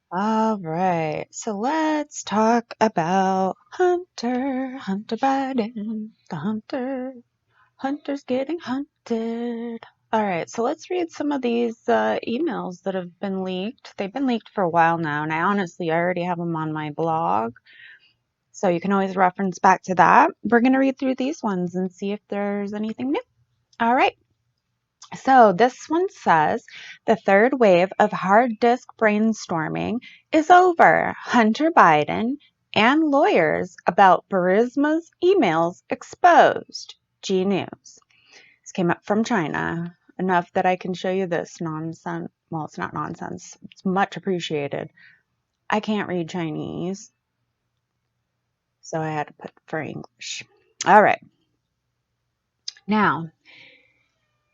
All right, so let's talk about Hunter Biden, Hunter's getting hunted. All right, so let's read some of these emails that have been leaked. They've been leaked for a while now, and I already have them on my blog, so you can always reference back to that. We're going to read through these ones and see if there's anything new. All right. So this one says the third wave of hard disk brainstorming is over. Hunter Biden and lawyers about Burisma's emails exposed. G News. This came up from China. Enough that I can show you this nonsense. Well, it's not nonsense. It's much appreciated. I can't read Chinese, so I had to put for English. All right. Now,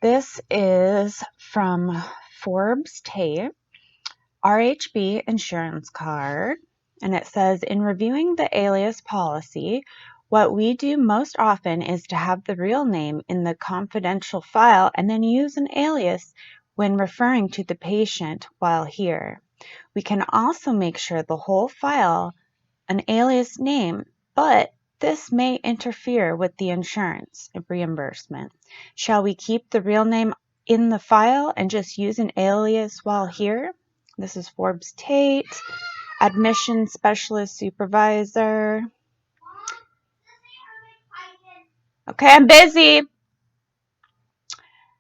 this is from Forbes Tape. RHB insurance card, and it says, in reviewing the alias policy, what we do most often is to have the real name in the confidential file and then use an alias when referring to the patient while here. We can also make sure the whole file an alias name, but this may interfere with the insurance reimbursement. Shall we keep the real name in the file and just use an alias while here? This is Forbes Tate, admission specialist supervisor. Okay, I'm busy.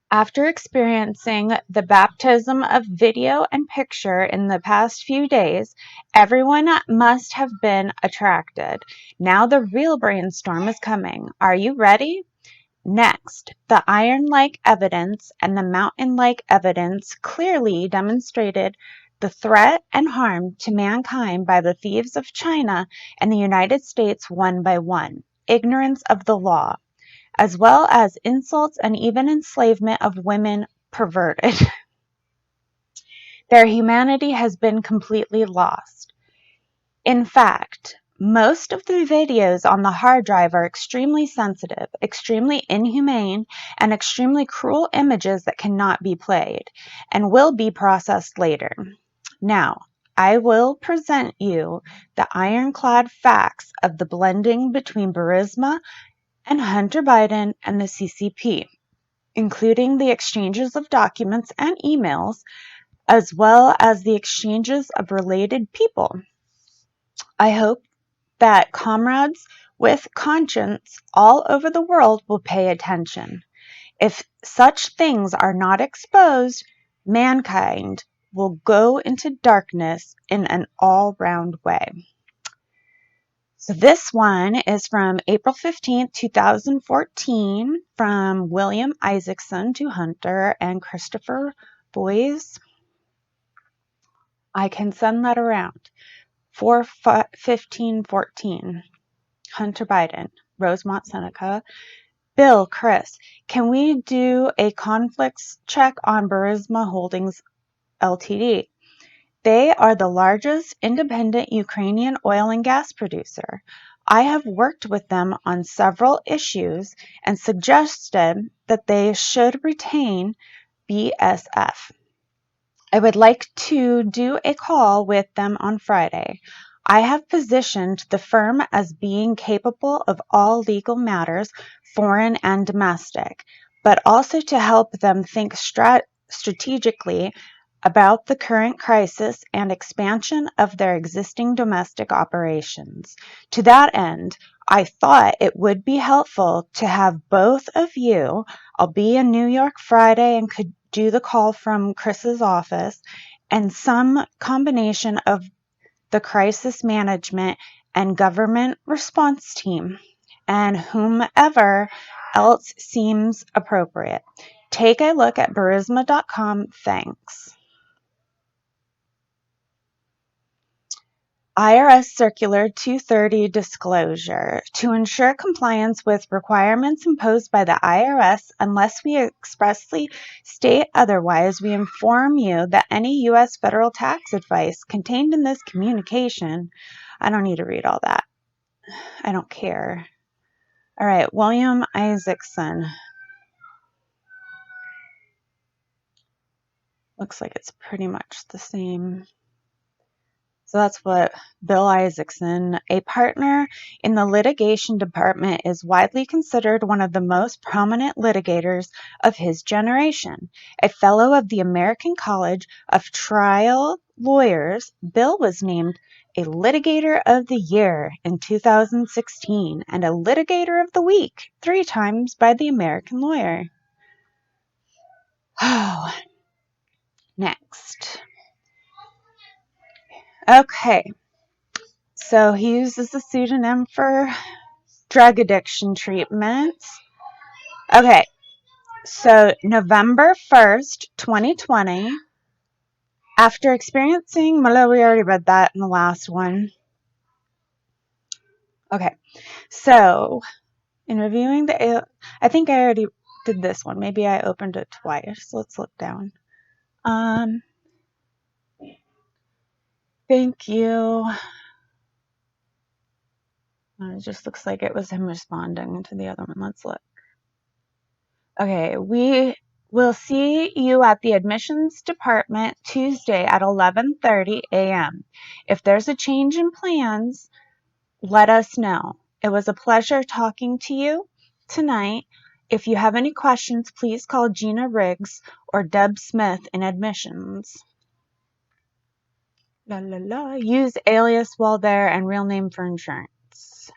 After experiencing the baptism of video and picture in the past few days, everyone must have been attracted. Now the real brainstorm is coming. Are you ready? Next, the iron-like evidence and the mountain-like evidence clearly demonstrated the threat and harm to mankind by the thieves of China and the United States one by one. Ignorance of the law, as well as insults and even enslavement of women perverted. Their humanity has been completely lost. In fact, most of the videos on the hard drive are extremely sensitive, extremely inhumane, and extremely cruel images that cannot be played and will be processed later. Now, I will present you the ironclad facts of the blending between Burisma and Hunter Biden and the CCP, including the exchanges of documents and emails, as well as the exchanges of related people. I hope that comrades with conscience all over the world will pay attention. If such things are not exposed, mankind will go into darkness in an all-round way. So this one is from April 15th, 2014, from William Isaacson to Hunter and Christopher Boyes. I can send that around. 4/15/14. Hunter Biden, Rosemont, Seneca. Bill, Chris, can we do a conflicts check on Burisma Holdings Ltd.? They are the largest independent Ukrainian oil and gas producer. I have worked with them on several issues and suggested that they should retain BSF. I would like to do a call with them on Friday. I have positioned the firm as being capable of all legal matters, foreign and domestic, but also to help them think strategically about the current crisis and expansion of their existing domestic operations. To that end, I thought it would be helpful to have both of you. I'll be in New York Friday and could do the call from Chris's office, and some combination of the crisis management and government response team, and whomever else seems appropriate. Take a look at Burisma.com. Thanks. IRS Circular 230 Disclosure. To ensure compliance with requirements imposed by the IRS, unless we expressly state otherwise, we inform you that any U.S. federal tax advice contained in this communication, I don't need to read all that. I don't care. All right, William Isaacson. Looks like it's pretty much the same So that's what Bill Isaacson, a partner in the litigation department, is widely considered one of the most prominent litigators of his generation. A fellow of the American College of Trial Lawyers, Bill was named a Litigator of the Year in 2016 and a Litigator of the Week 3 times by the American Lawyer. Oh, next. Okay. So he uses a pseudonym for drug addiction treatments. Okay, so November 1st, 2020, after experiencing, well, we already read that in the last one. Okay, so in reviewing I think I already did this one. Maybe I opened it twice. Let's look down. Thank you. It just looks like it was him responding to the other one. Let's look. Okay, we will see you at the admissions department Tuesday at 11:30 a.m. If there's a change in plans, let us know. It was a pleasure talking to you tonight. If you have any questions, please call Gina Riggs or Deb Smith in admissions. La la la. Use alias while there and real name for insurance.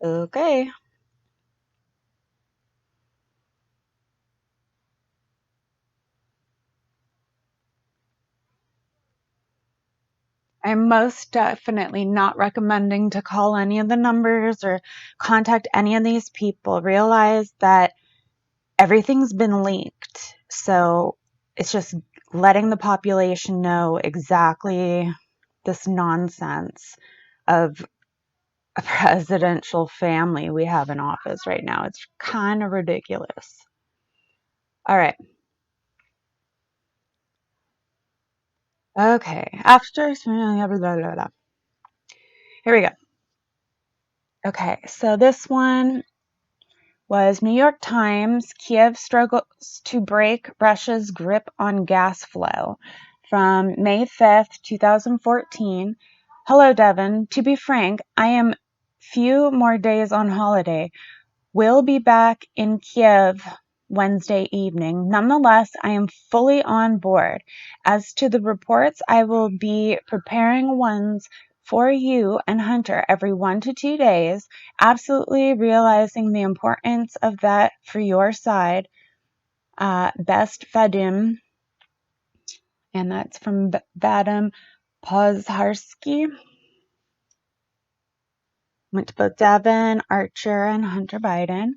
Okay. I'm most definitely not recommending to call any of the numbers or contact any of these people. Realize that everything's been leaked. So it's just letting the population know exactly this nonsense of a presidential family we have in office right now. It's kind of ridiculous. All right. Okay. After here we go. Okay. So this one was New York Times, Kiev struggles to break Russia's grip on gas flow, from May 5th, 2014. Hello, Devin. To be frank, I am few more days on holiday. Will be back in Kiev Wednesday evening. Nonetheless, I am fully on board. As to the reports, I will be preparing ones for you and Hunter every 1 to 2 days, absolutely realizing the importance of that for your side. Best Vadim, and that's from Vadim Pozharsky. Went to both Devin, Archer, and Hunter Biden.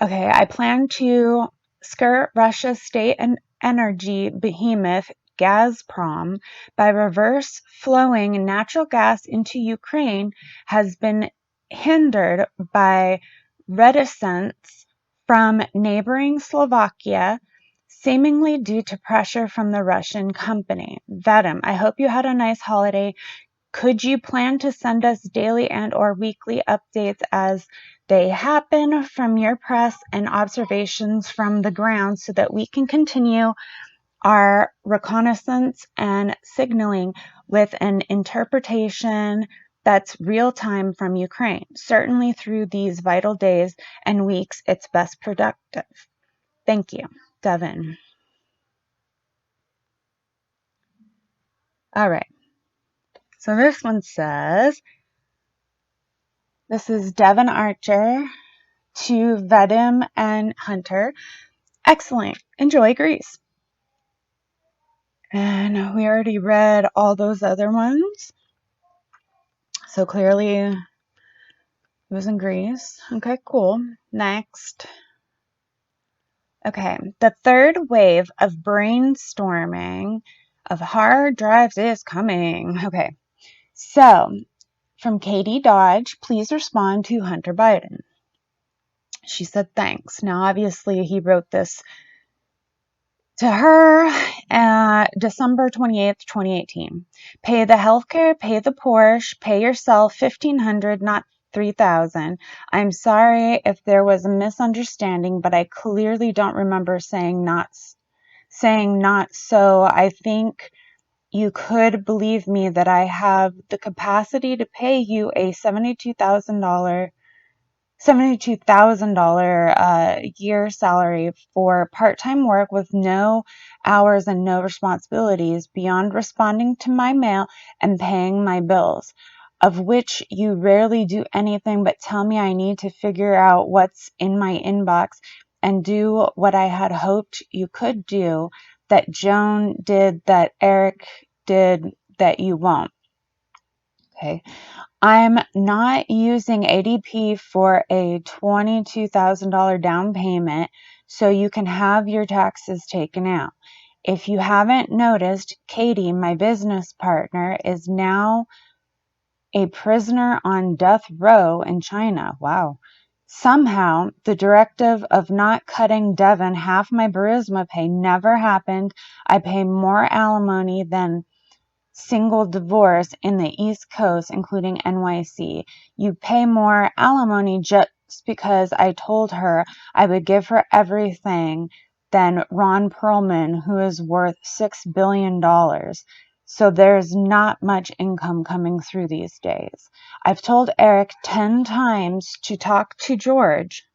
Okay, I plan to skirt Russia's state and energy behemoth Gazprom by reverse flowing natural gas into Ukraine has been hindered by reticence from neighboring Slovakia, seemingly due to pressure from the Russian company. Vadim, I hope you had a nice holiday. Could you plan to send us daily and or weekly updates as they happen from your press and observations from the ground so that we can continue our reconnaissance and signaling with an interpretation that's real time from Ukraine? Certainly through these vital days and weeks, it's best productive. Thank you, Devin. All right. So this one says, this is Devin Archer to Vadim and Hunter. Excellent. Enjoy Greece. And we already read all those other ones. So clearly it was in Greece. Okay, cool. Next. Okay, the third wave of brainstorming of hard drives is coming. Okay, so from Katie Dodge, please respond to Hunter Biden. She said thanks. Now, obviously, he wrote this to her, December 28th, 2018. Pay the healthcare, pay the Porsche, pay yourself $1,500, not $3,000. I'm sorry if there was a misunderstanding, but I clearly don't remember saying not so. I think you could believe me that I have the capacity to pay you a $72,000 year salary for part-time work with no hours and no responsibilities beyond responding to my mail and paying my bills, of which you rarely do anything but tell me I need to figure out what's in my inbox and do what I had hoped you could do, that Joan did, that Eric did, that you won't. Okay. I'm not using ADP for a $22,000 down payment so you can have your taxes taken out. If you haven't noticed, Katie, my business partner, is now a prisoner on death row in China. Wow. Somehow, the directive of not cutting Devin half my Burisma pay never happened. I pay more alimony than single divorce in the East Coast, including NYC. You pay more alimony just because I told her I would give her everything than Ron Perlman, who is worth $6 billion. So there's not much income coming through these days. I've told Eric 10 times to talk to George.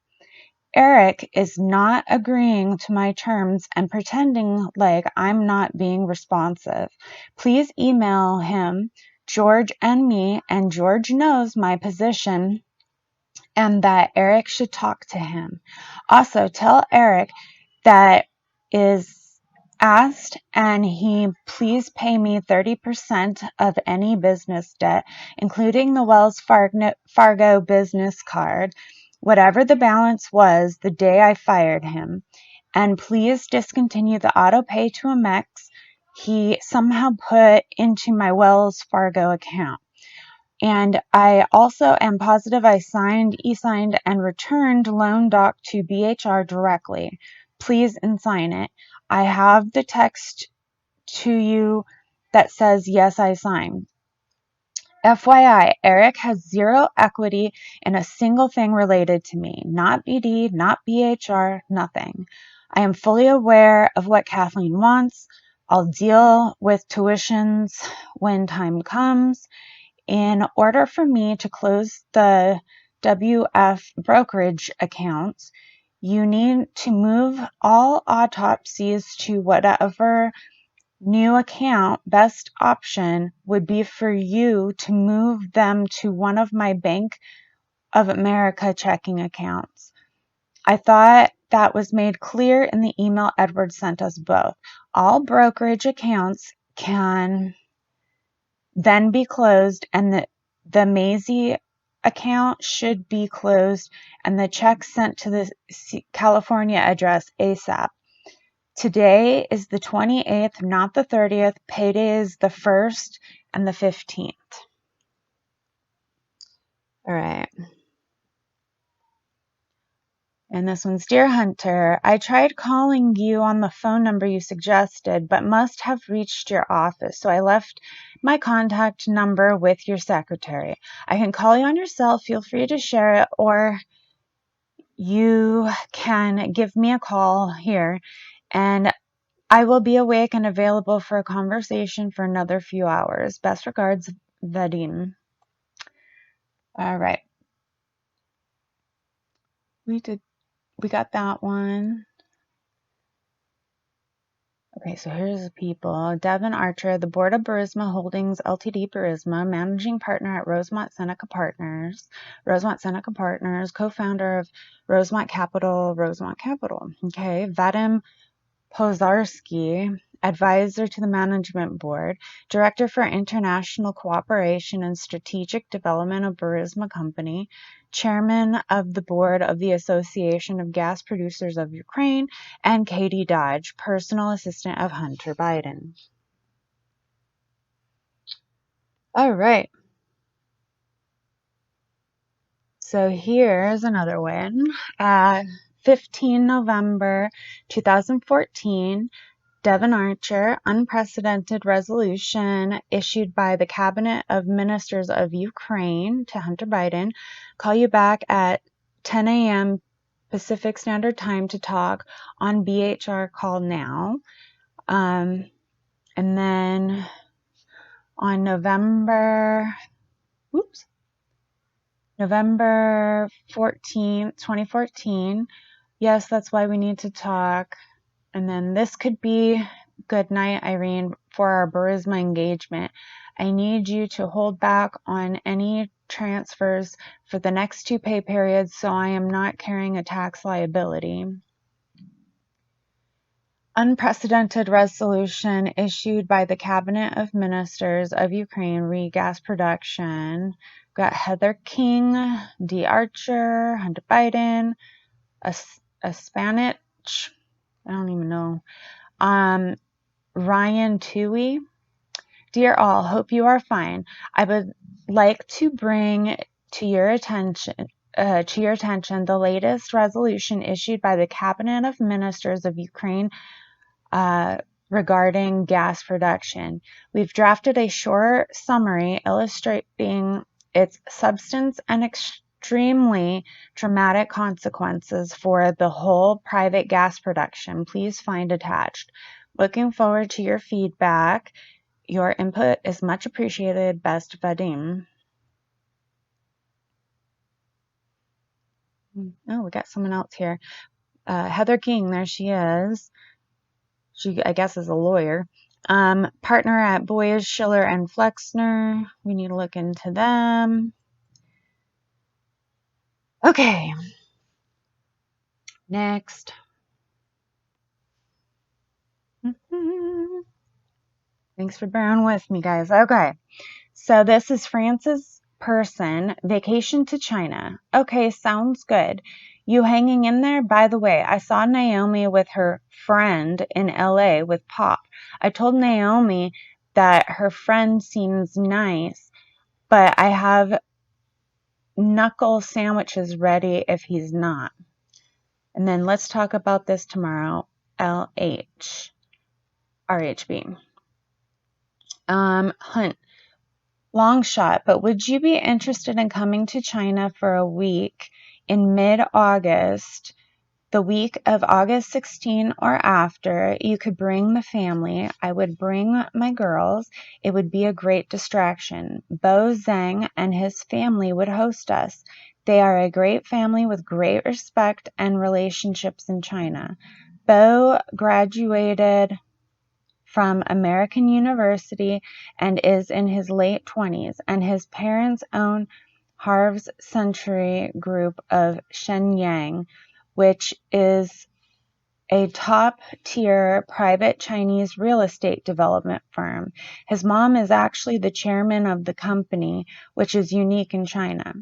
Eric is not agreeing to my terms and pretending like I'm not being responsive. Please email him, George and me, and George knows my position and that Eric should talk to him. Also, tell Eric that is asked and he please pay me 30% of any business debt, including the Wells Fargo business card, whatever the balance was the day I fired him. And please discontinue the auto pay to Amex he somehow put into my Wells Fargo account. And I also am positive I signed, e-signed, and returned loan doc to BHR directly. Please sign it. I have the text to you that says, yes, I signed. FYI, Eric has zero equity in a single thing related to me. Not BD, not BHR, nothing. I am fully aware of what Kathleen wants. I'll deal with tuitions when time comes. In order for me to close the WF brokerage accounts, you need to move all autopsies to whatever new account. Best option would be for you to move them to one of my Bank of America checking accounts. I thought that was made clear in the email Edward sent us both. All brokerage accounts can then be closed, and the Maisie account should be closed and the check sent to the California address ASAP. Today is the 28th, not the 30th. Payday is the 1st and the 15th. All right. And this one's, Dear Hunter, I tried calling you on the phone number you suggested, but must have reached your office, so I left my contact number with your secretary. I can call you on your cell. Feel free to share it, or you can give me a call here, and I will be awake and available for a conversation for another few hours. Best regards, Vadim. All right. We got that one. Okay, so here's the people. Devin Archer, the board of Burisma Holdings Ltd. Burisma, managing partner at Rosemont Seneca Partners, co-founder of Rosemont Capital. Okay, Vadim Pozarski, advisor to the management board, director for international cooperation and strategic development of Burisma Company, chairman of the board of the Association of Gas Producers of Ukraine, and Katie Dodge, personal assistant of Hunter Biden. All right. So here's another one. 15 November 2014, Devin Archer, unprecedented resolution issued by the Cabinet of Ministers of Ukraine to Hunter Biden. Call you back at 10 a.m. Pacific Standard Time to talk on BHR call now. And then on November 14th, 2014. Yes, that's why we need to talk. And then this could be good night, Irene, for our Burisma engagement. I need you to hold back on any transfers for the next 2 pay periods so I am not carrying a tax liability. Unprecedented resolution issued by the Cabinet of Ministers of Ukraine re gas production. Got Heather King, D. Archer, Hunter Biden, a Spanich, I don't even know, Ryan Toohey. Dear all, hope you are fine. I would like to bring to your attention the latest resolution issued by the Cabinet of Ministers of Ukraine regarding gas production. We've drafted a short summary illustrating its substance and extremely dramatic consequences for the whole private gas production. Please find attached. Looking forward to your feedback. Your input is much appreciated. Best, Vadim. Oh, we got someone else here. Heather King, there she is. She, I guess, is a lawyer. Partner at Boyes, Schiller, and Flexner. We need to look into them. Okay. Next. Thanks for bearing with me, guys. Okay. So this is Francis Person, vacation to China. Okay, sounds good. You hanging in there? By the way, I saw Naomi with her friend in LA with Pop. I told Naomi that her friend seems nice, but I have knuckle sandwiches ready if he's not. And then let's talk about this tomorrow. LH. RHB. Hunt. Long shot, but would you be interested in coming to China for a week in mid-August, the week of August 16 or after? You could bring the family. I would bring my girls. It would be a great distraction. Bo Zhang and his family would host us. They are a great family with great respect and relationships in China. Bo graduated from American University and is in his late 20s, and his parents own Harv's Century Group of Shenyang, which is a top-tier private Chinese real estate development firm. His mom is actually the chairman of the company, which is unique in China.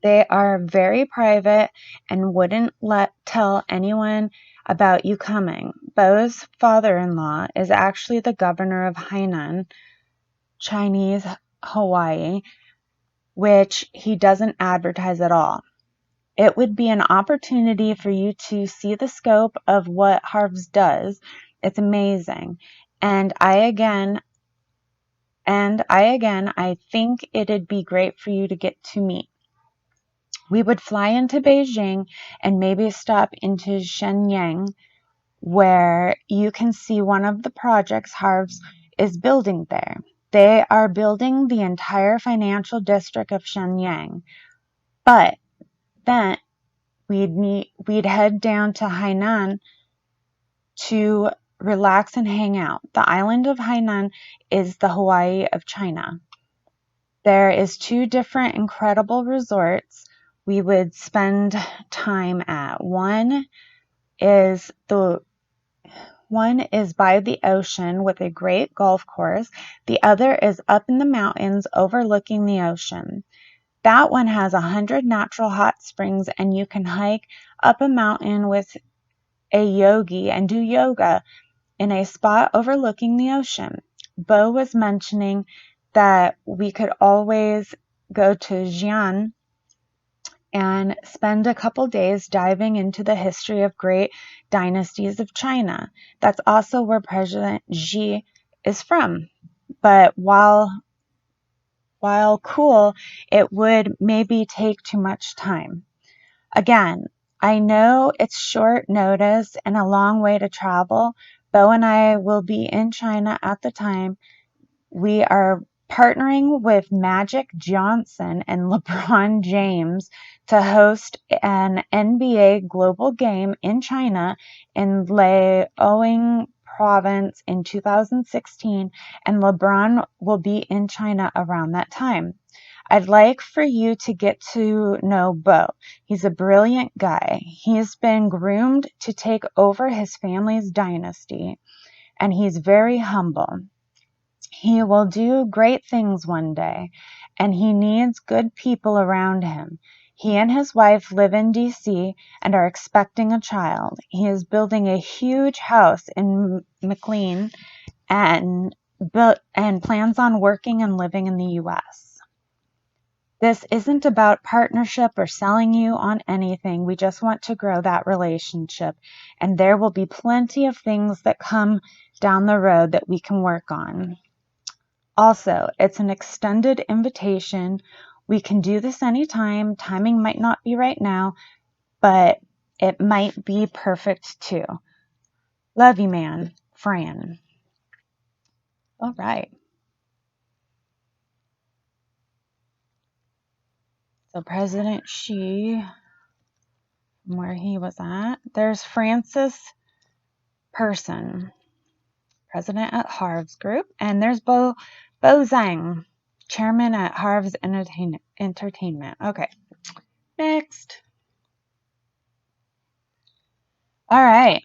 They are very private and wouldn't tell anyone about you coming. Bo's father-in-law is actually the governor of Hainan, Chinese Hawaii, which he doesn't advertise at all. It would be an opportunity for you to see the scope of what Harv's does. It's amazing. And I think it'd be great for you to get to meet. We would fly into Beijing and maybe stop into Shenyang, where you can see one of the projects Harv's is building there. They are building the entire financial district of Shenyang. But then we'd head down to Hainan to relax and hang out. The island of Hainan is the Hawaii of China. There is 2 different incredible resorts we would spend time at. One is by the ocean with a great golf course. The other is up in the mountains overlooking the ocean. That one has 100 natural hot springs, and you can hike up a mountain with a yogi and do yoga in a spot overlooking the ocean. Bo was mentioning that we could always go to Xi'an and spend a couple days diving into the history of great dynasties of China. That's also where President Xi is from. But while cool, it would maybe take too much time. Again, I know it's short notice and a long way to travel. Bo and I will be in China at the time. We are partnering with Magic Johnson and LeBron James to host an NBA global game in China in Liaoning province in 2016, and LeBron will be in China around that time. I'd like for you to get to know Bo. He's a brilliant guy. He's been groomed to take over his family's dynasty, and he's very humble. He will do great things one day, and he needs good people around him. He and his wife live in DC and are expecting a child. He is building a huge house in McLean and plans on working and living in the US. This isn't about partnership or selling you on anything. We just want to grow that relationship, and there will be plenty of things that come down the road that we can work on. Also, it's an extended invitation. We can do this anytime. Timing might not be right now, but it might be perfect too. Love you, man. Fran. All right. So President Xi, where he was at. There's Francis Person, president at Harv's Group. And there's Bo Zhang, chairman at Harv's Entertainment. Okay. Next. All right.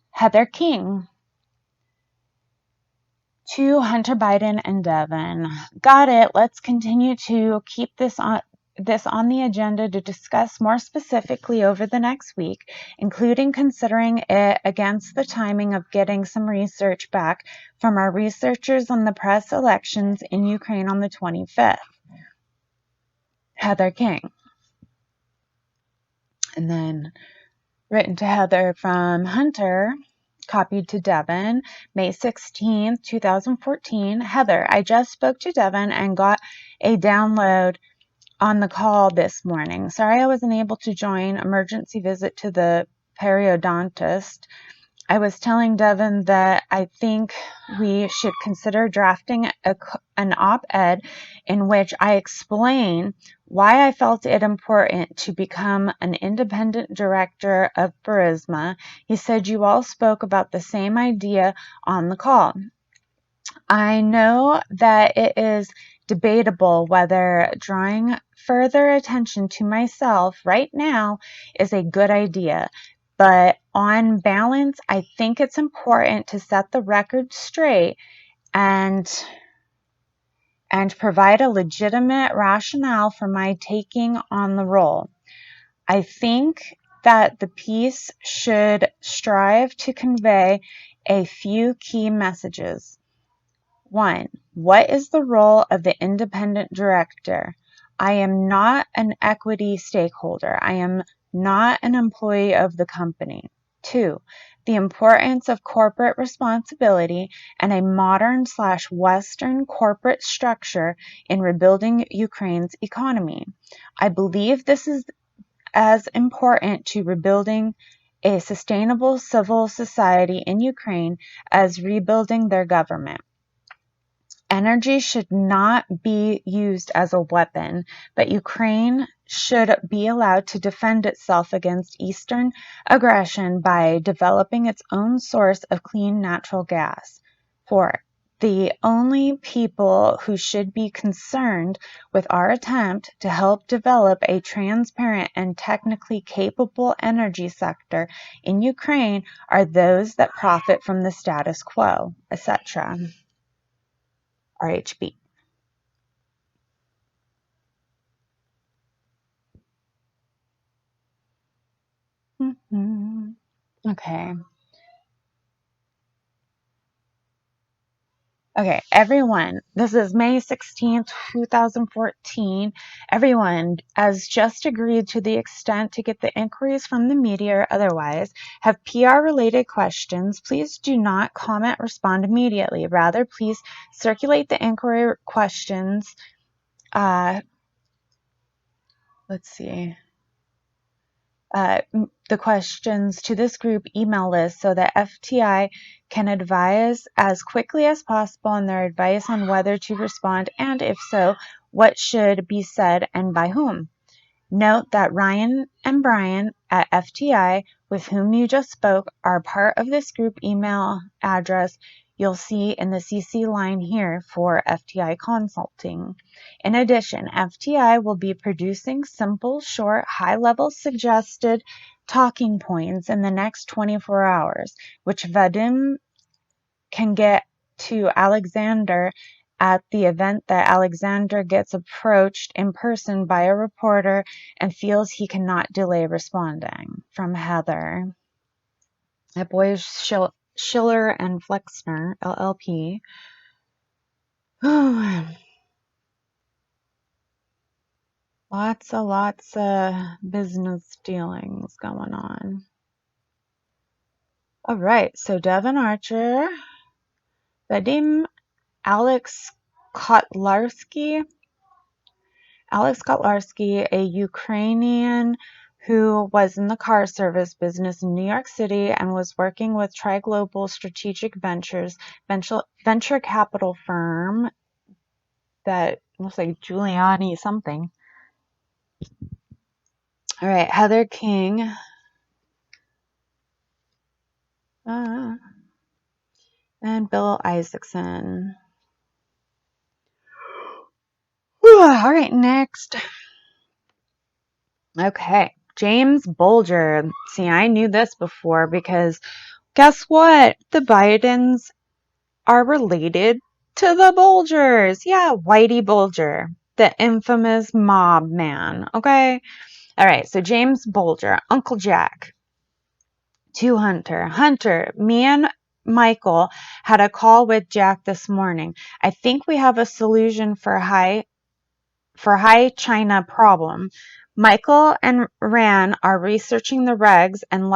Heather King. To Hunter Biden and Devin. Got it. Let's continue to keep this on the agenda to discuss more specifically over the next week, including considering it against the timing of getting some research back from our researchers on the press elections in Ukraine on the 25th. Heather King. And then written to Heather from Hunter, copied to Devin, May 16th, 2014. Heather, I just spoke to Devin and got a download on the call this morning. Sorry I wasn't able to join. Emergency visit to the periodontist. I was telling Devin that I think we should consider drafting an op-ed in which I explain why I felt it important to become an independent director of Burisma. He said you all spoke about the same idea on the call. I know that it is debatable whether drawing further attention to myself right now is a good idea. But on balance, I think it's important to set the record straight and provide a legitimate rationale for my taking on the role. I think that the piece should strive to convey a few key messages. 1. What is the role of the independent director? I am not an equity stakeholder. I am not an employee of the company. 2. The importance of corporate responsibility and a modern/Western corporate structure in rebuilding Ukraine's economy. I believe this is as important to rebuilding a sustainable civil society in Ukraine as rebuilding their government. Energy should not be used as a weapon, but Ukraine should be allowed to defend itself against Eastern aggression by developing its own source of clean natural gas. 4. The only people who should be concerned with our attempt to help develop a transparent and technically capable energy sector in Ukraine are those that profit from the status quo, etc. RHB. Okay. Okay, everyone, this is May 16th, 2014. Everyone, as just agreed to the extent to get the inquiries from the media or otherwise, have PR-related questions, please do not comment, respond immediately. Rather, please circulate the inquiry questions. Let's see. the questions to this group email list so that FTI can advise as quickly as possible on their advice on whether to respond, and if so, what should be said and by whom. Note that Ryan and Brian at FTI, with whom you just spoke, are part of this group email address you'll see in the CC line here for FTI Consulting. In addition, FTI will be producing simple, short, high-level suggested talking points in the next 24 hours, which Vadim can get to Alexander at the event that Alexander gets approached in person by a reporter and feels he cannot delay responding. From Heather. At Boys Schiller and Flexner, LLP. Lots of business dealings going on. All right, so Devin Archer, Vadim Alex Kotlarski, a Ukrainian who was in the car service business in New York City and was working with Tri-Global Strategic Ventures, venture capital firm that looks like Giuliani something. All right, Heather King. And Bill Isaacson. All right, next. Okay, James Bulger. See, I knew this before because guess what? The Bidens are related to the Bulgers. Yeah, Whitey Bulger, the infamous mob man. Okay? All right, so James Bulger, Uncle Jack, to Hunter. Hunter, me and Michael had a call with Jack this morning. I think we have a solution for high China problem. Michael and Ran are researching the regs and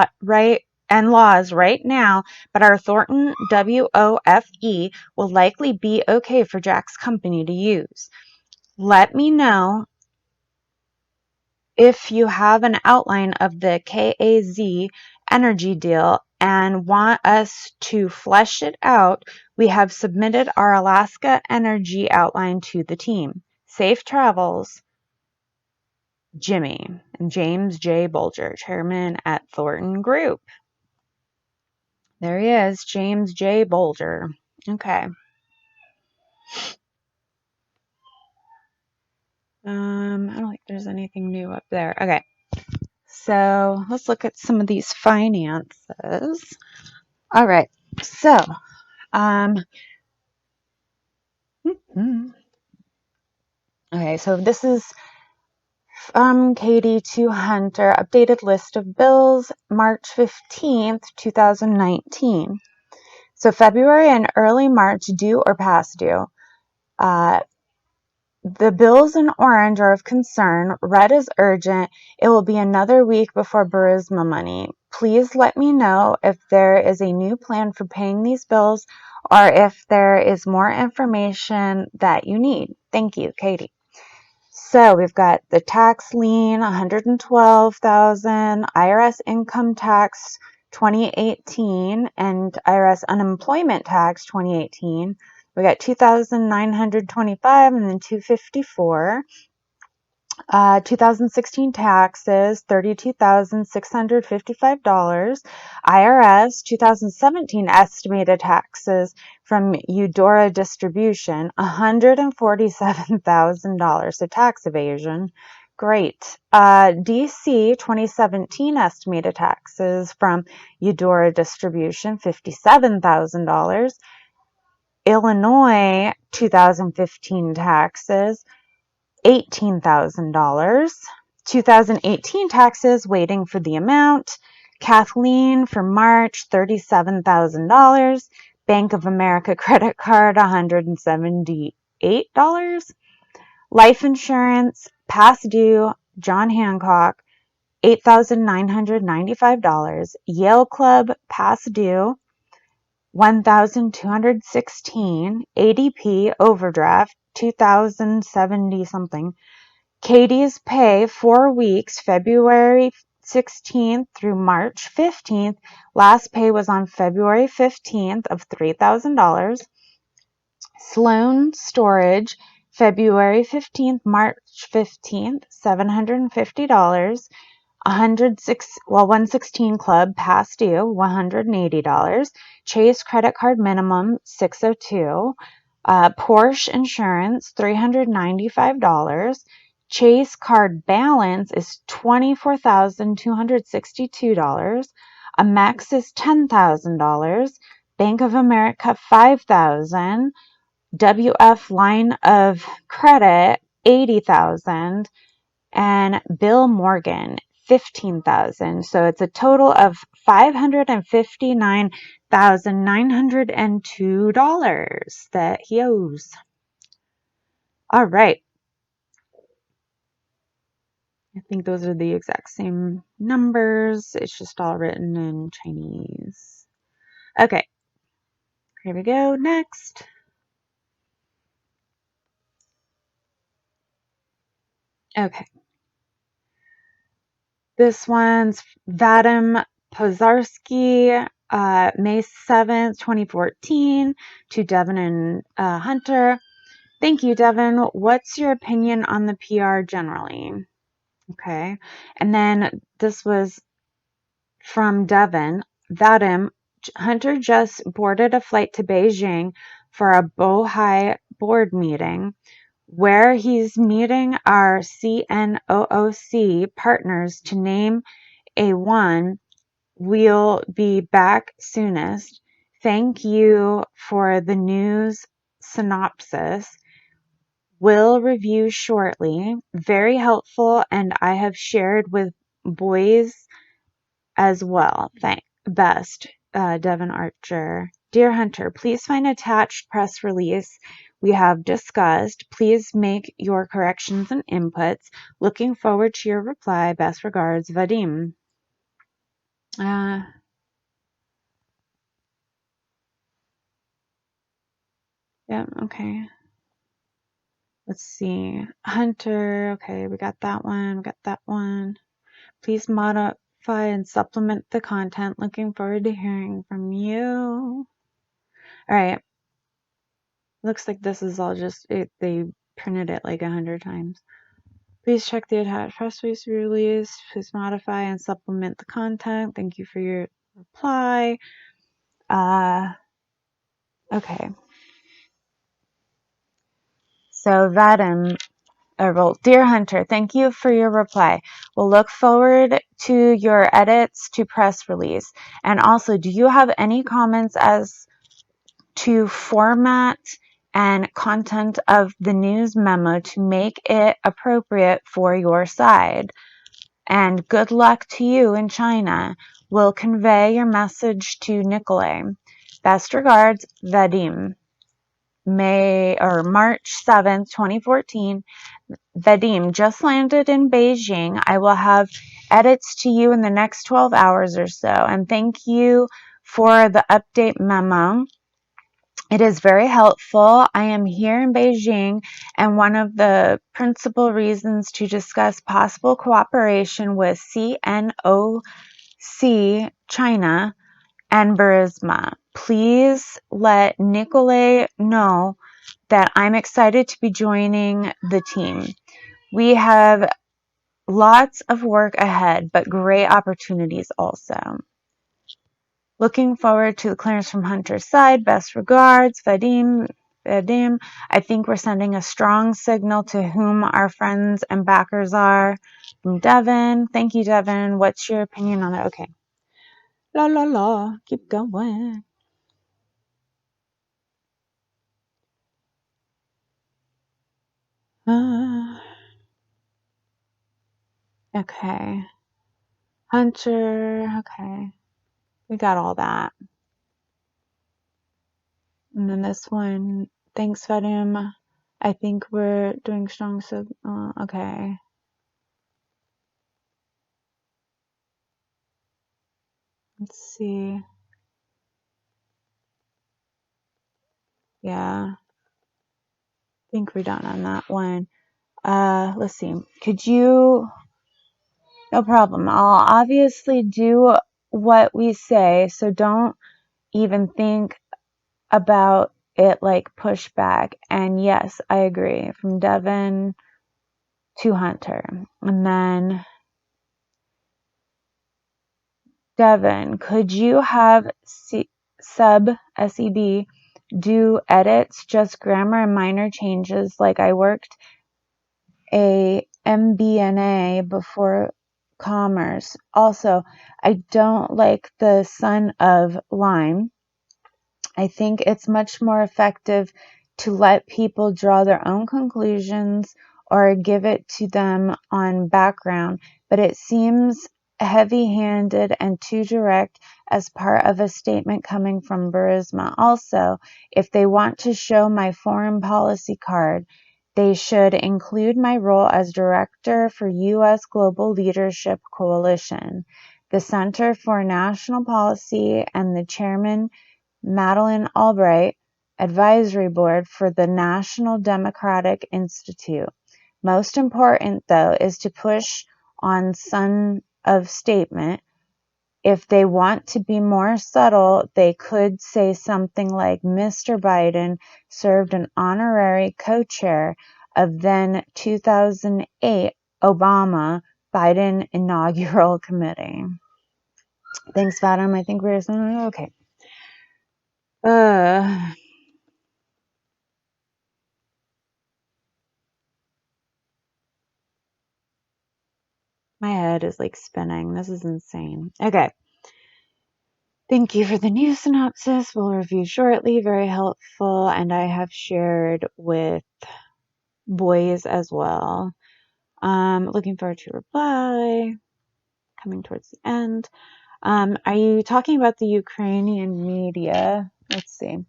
laws right now, but our Thornton WOFE will likely be okay for Jack's company to use. Let me know if you have an outline of the KAZ energy deal and want us to flesh it out. We have submitted our Alaska energy outline to the team. Safe travels. Jimmy and James J. Bulger, chairman at Thornton Group. There he is, James J. Bulger. Okay. I don't think there's anything new up there. Okay. So let's look at some of these finances. All right. So, okay. So this is from Katie to Hunter, updated list of bills, March 15th, 2019. So February and early March, due or past due. The bills in orange are of concern. Red is urgent. It will be another week before Burisma money. Please let me know if there is a new plan for paying these bills or if there is more information that you need. Thank you, Katie. So we've got the tax lien, $112,000, IRS income tax 2018, and IRS unemployment tax 2018. We got 2,925 and then 254. 2016 taxes, $32,655. IRS 2017 estimated taxes from Eudora Distribution, $147,000. So tax evasion. Great. DC 2017 estimated taxes from Eudora Distribution, $57,000. Illinois 2015 taxes, $18,000. 2018 taxes, waiting for the amount. Kathleen for March, $37,000. Bank of America credit card, $178. Life insurance, past due, John Hancock, $8,995. Yale Club, past due, $1,216. ADP overdraft, $2,070 something. Katie's pay, 4 weeks, February 16th through March 15th. Last pay was on February 15th of $3,000. Sloan Storage, February 15th, March 15th, $750. 116 Club past due, $180. Chase credit card minimum, $602. Porsche insurance, $395. Chase card balance is $24,262. Amex is $10,000. Bank of America, $5,000. WF line of credit, $80,000. And Bill Morgan, $15,000. So it's a total of $559,902 that he owes. All right. I think those are the exact same numbers. It's just all written in Chinese. Okay. Here we go. Next. Okay. This one's Vadim Pozarski, May 7th, 2014, to Devin and Hunter. Thank you, Devin. What's your opinion on the PR generally? Okay. And then this was from Devin. Vadim, Hunter just boarded a flight to Beijing for a Bohai board meeting where he's meeting our CNOOC partners to name a one. We'll be back soonest. Thank you for the news synopsis. Will review shortly. Very helpful, and I have shared with boys as well. Best, Devin Archer. Dear Hunter, please find attached press release we have discussed. Please make your corrections and inputs. Looking forward to your reply. Best regards, Vadim. Yeah, okay. Let's see. Hunter, okay, we got that one. We got that one. Please modify and supplement the content. Looking forward to hearing from you. All right. Looks like this is all just they printed it like 100 times. Please check the attached press release. Please modify and supplement the content. Thank you for your reply. Okay. So Vadim, dear Hunter, thank you for your reply. We'll look forward to your edits to press release. And also, do you have any comments as to format and content of the news memo to make it appropriate for your side? And good luck to you in China. We'll convey your message to Nikolay. Best regards, Vadim. March 7th, 2014. Vadim, just landed in Beijing. I will have edits to you in the next 12 hours or so. And thank you for the update memo. It is very helpful. I am here in Beijing, and one of the principal reasons to discuss possible cooperation with CNOC China and Burisma. Please let Nikolay know that I'm excited to be joining the team. We have lots of work ahead, but great opportunities also. Looking forward to the clearance from Hunter's side. Best regards, Vadim. I think we're sending a strong signal to whom our friends and backers are. From Devin. Thank you, Devin. What's your opinion on it? Okay. La la la. Keep going. Okay. Hunter. Okay. We got all that. And then this one. Thanks, Vadim. I think we're doing strong signal. Okay. Let's see. Yeah. I think we're done on that one. Let's see. Could you No problem. I'll obviously do what we say, so don't even think about it like pushback. And yes, I agree. From Devin to Hunter. And then Devin, could you have sub SEB do edits, just grammar and minor changes? Like I worked a MBNA before commerce. Also, I don't like the son of line. I think it's much more effective to let people draw their own conclusions or give it to them on background, but it seems heavy-handed and too direct as part of a statement coming from Burisma. Also, if they want to show my foreign policy card, they should include my role as director for U.S. Global Leadership Coalition, the Center for National Policy, and the chairman Madeleine Albright Advisory Board for the National Democratic Institute. Most important, though, is to push on son of statement. If they want to be more subtle, they could say something like Mr. Biden served an honorary co-chair of then 2008 Obama Biden Inaugural Committee. Thanks, Vadim. I think we're okay. My head is like spinning. This is insane. Okay. Thank you for the news synopsis. We'll review shortly. Very helpful. And I have shared with boys as well. Looking forward to reply. Coming towards the end. Are you talking about the Ukrainian media? Let's see.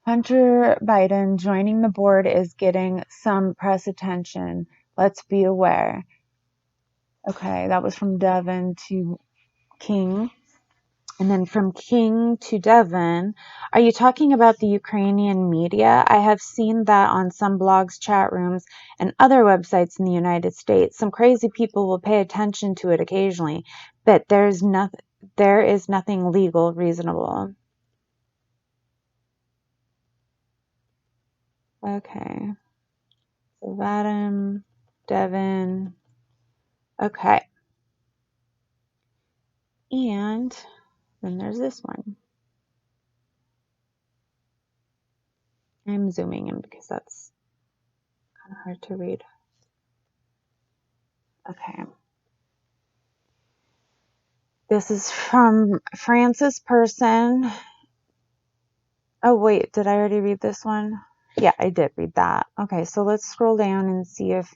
Hunter Biden joining the board is getting some press attention. Let's be aware. Okay, that was from Devin to King. And then from King to Devin, are you talking about the Ukrainian media? I have seen that on some blogs, chat rooms, and other websites in the United States. Some crazy people will pay attention to it occasionally, but there is nothing legal reasonable. Okay. So Vadim, Devin. Okay. And then there's this one. I'm zooming in because that's kind of hard to read. Okay. This is from Francis Person. Oh, wait, did I already read this one? Yeah, I did read that. Okay, so let's scroll down and see if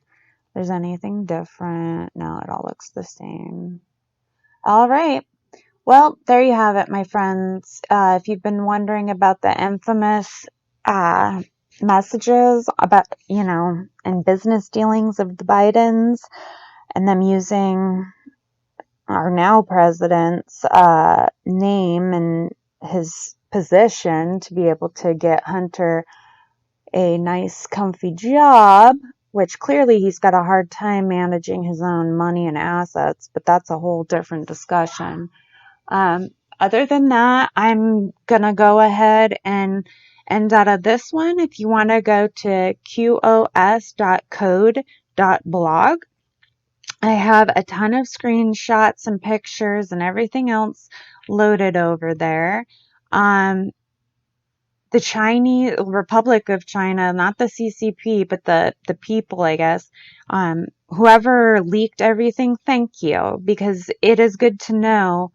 there's anything different. No, it all looks the same. All right. Well, there you have it, my friends. If you've been wondering about the infamous messages about, and business dealings of the Bidens and them using our now president's name and his position to be able to get Hunter a nice, comfy job, which clearly he's got a hard time managing his own money and assets, but that's a whole different discussion. Other than that, I'm going to go ahead and end out of this one. If you want to go to qos.code.blog, I have a ton of screenshots and pictures and everything else loaded over there. The Chinese Republic of China, not the CCP, but the people, I guess, whoever leaked everything, thank you, because it is good to know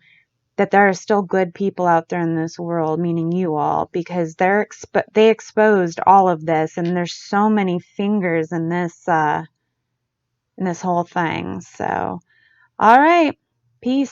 that there are still good people out there in this world, meaning you all, because they exposed all of this, and there's so many fingers in this whole thing. So, all right, peace.